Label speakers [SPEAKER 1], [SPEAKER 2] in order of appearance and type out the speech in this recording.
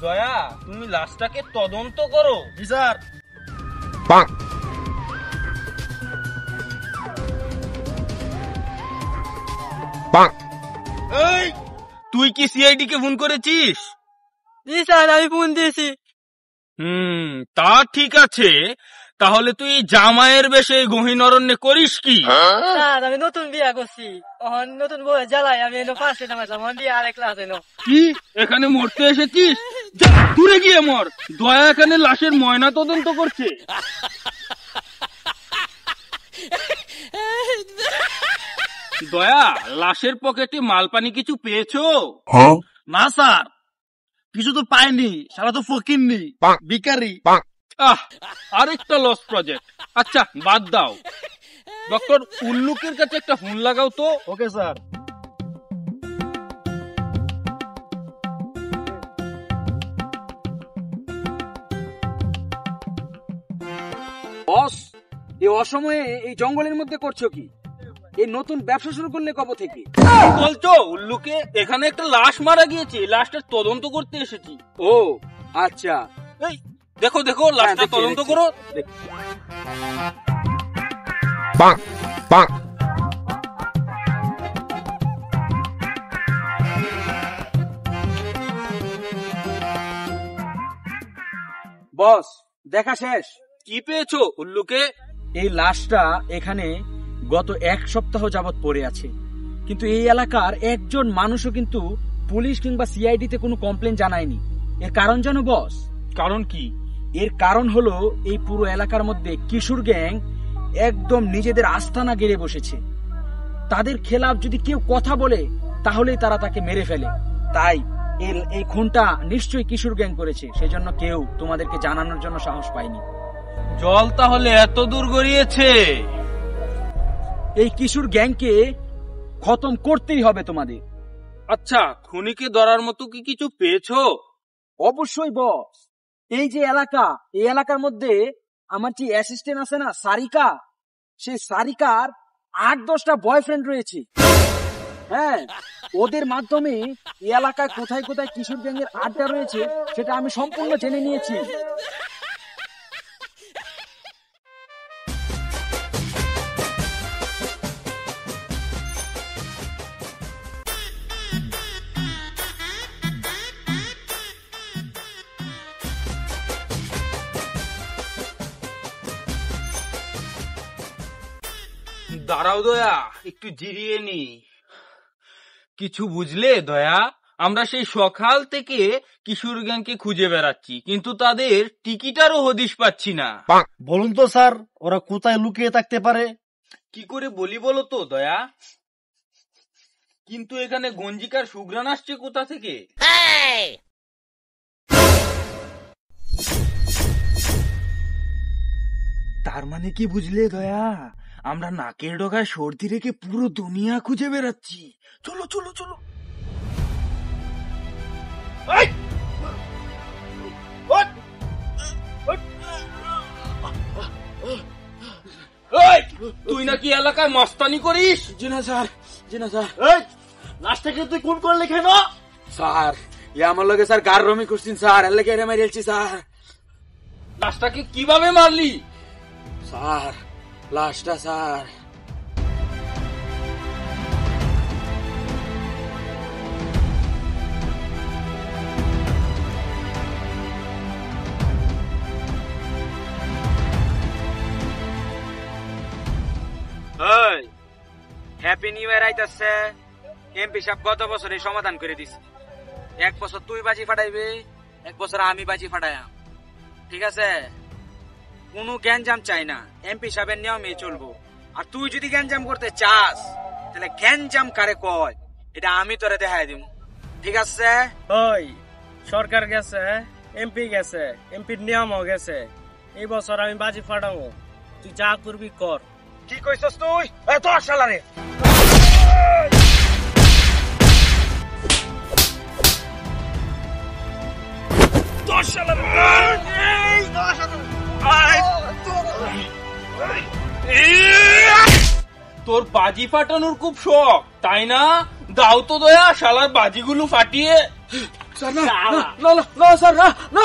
[SPEAKER 1] দয়া, তুমি লাশটাকে তদন্ত করো।
[SPEAKER 2] জি স্যার।
[SPEAKER 1] এই, তুই কি সিআইডি কে ফোন করেছিস?
[SPEAKER 3] জি স্যার, আমি ফোন দিয়েছি।
[SPEAKER 1] তা ঠিক আছে, তাহলে তুই জামাইয়ের বেশে গহীন অরণ্যে করিস কি?
[SPEAKER 3] স্যার, আমি নতুন বিয়া করছি, নতুন বউ জ্বালাই আমি ফার্স্টে নামাইছিলাম, বিয়ে আরেক ক্লাস এলো।
[SPEAKER 1] কি এখানে মরতে এসেছিস? যা, দূরে গিয়ে মর। দয়া এখানে লাশের ময়না তদন্ত করছে। দয়া, লাশের পকেটে মালপানি কিছু পেয়েছো?
[SPEAKER 2] না স্যার, কিছু তো পাইনি, সারা তো ফকিরনি, ভিখারি।
[SPEAKER 1] আরেকটা লস প্রজেক্ট। আচ্ছা বাদ দাও, ডক্টর উল্লুকের কাছে একটা ফোন লাগাও তো।
[SPEAKER 2] Okay sir.
[SPEAKER 4] বস, এই অসময়ে এই জঙ্গলের মধ্যে করছো কি? এই নতুন ব্যবসা শুরু করলে কবে থেকে?
[SPEAKER 1] কি বলছো উল্লুকে? এখানে একটা লাশ মারা গিয়েছে, লাশটার তদন্ত করতে এসেছি।
[SPEAKER 4] ও আচ্ছা,
[SPEAKER 1] এই দেখো দেখো, লাশটা তদন্ত করো।
[SPEAKER 4] বস, দেখা শেষ।
[SPEAKER 1] কি পেয়েছো উল্লুকে?
[SPEAKER 4] এই লাশটা এখানে গত 1 সপ্তাহ যাবত পড়ে আছে, কিন্তু এই এলাকার একজন মানুষও কিন্তু পুলিশ কিংবা সিআইডি তে কোনো কমপ্লেন জানায়নি। এর কারণ জানো বস?
[SPEAKER 1] কারণ কি?
[SPEAKER 4] এর কারণ হলো এই পুরো এলাকার মধ্যে কিশোর গ্যাং একদম নিজেদের আস্তানা গেড়ে বসেছে। তাদের খেলাফ যদি কেউ কথা বলে তাহলেই তারা তাকে মেরে ফেলে। তাই এই খুনটা নিশ্চয়ই কিশোর গ্যাং করেছে, সেজন্য কেউ তোমাদেরকে জানানোর জন্য সাহস পায়নি।
[SPEAKER 1] জল তাহলে এত দূর গড়িয়েছে?
[SPEAKER 4] এই কিশোর গ্যাংকে খতম করতেই হবে তোমাদের।
[SPEAKER 1] আচ্ছা, খুনিকে ধরার মতো কি কিছু পেয়েছো?
[SPEAKER 4] অবশ্যই বস, এই যে এলাকা, এই এলাকার মধ্যে আমার যে অ্যাসিস্ট্যান্ট আছে না সারিকা, সেই সারিকার 8-10টা বয়ফ্রেন্ড রয়েছে। হ্যাঁ, ওদের মাধ্যমে এই এলাকায় কোথায় কোথায় কিশোর গ্যাংয়ের আড্ডা রয়েছে সেটা আমি সম্পূর্ণ জেনে নিয়েছি।
[SPEAKER 1] দাঁড়াও দয়া, একটু জিরিয়ে নি। কিছু বুঝলে দয়া? আমরা সেই সকাল থেকে কিশোর গ্যাংকে খুঁজে বেড়াচ্ছি, কিন্তু তাদের টিকিটারও হদিশ পাচ্ছি না।
[SPEAKER 2] বলুন তো স্যার, ওরা কোথায় লুকিয়ে থাকতে পারে?
[SPEAKER 1] কি করে বলি বলো তো দয়া? কিন্তু এখানে গঞ্জিকার সুঘ্রাণ আসছে কোথা থেকে? তার মানে কি বুঝলে দয়া? আমরা নাকের ডগায় সর্দি রেখে পুরো দুনিয়া খুঁজে বেড়াচ্ছি। চলো চলো চলো। তুই নাকি এলাকায় মস্তানি করিস?
[SPEAKER 4] জি না স্যার, জি না স্যার।
[SPEAKER 2] লাশটাকে তুই কোন করে লিখে না?
[SPEAKER 4] স্যার, আমার লগে স্যার গার রমি করছেন স্যার, এর লেগে এরে মারিয়েছি স্যার।
[SPEAKER 1] লাশটাকে কিভাবে মারলি?
[SPEAKER 4] স্যার, লাশটা স্যার হ্যাপি নিউ ইয়ার আইতাছে। এমপি সাহেব গত বছরে সমাধান করে দিছে, 1 বছর তুই বাজি ফাটাইবে, 1 বছর আমি বাজি ফাটাইয়াম। ঠিক আছে? কোনো গ্যাঞ্জাম চাই না, এমপি সাহেবের নিয়মে চলবো। আর তুই যদি গ্যাঞ্জাম করতে চাস তাহলে গ্যাঞ্জাম কারে কয় এটা আমি তোরে দেখাই দিব। ঠিক আছে?
[SPEAKER 3] ওই সরকার গেছে, এমপি গেছে, এমপির নিয়মও গেছে, এই বছর আমি বাজি ফাটাবো, তুই যা করবি কর।
[SPEAKER 4] কি কইছস তুই? এত আশালারে
[SPEAKER 1] তোর বাজি ফাটানোর খুব শখ তাই না? দাও তো দয়া, শালার বাজিগুলো ফাটিয়ে।
[SPEAKER 3] স্যার না, না, না, না, স্যার, না, না।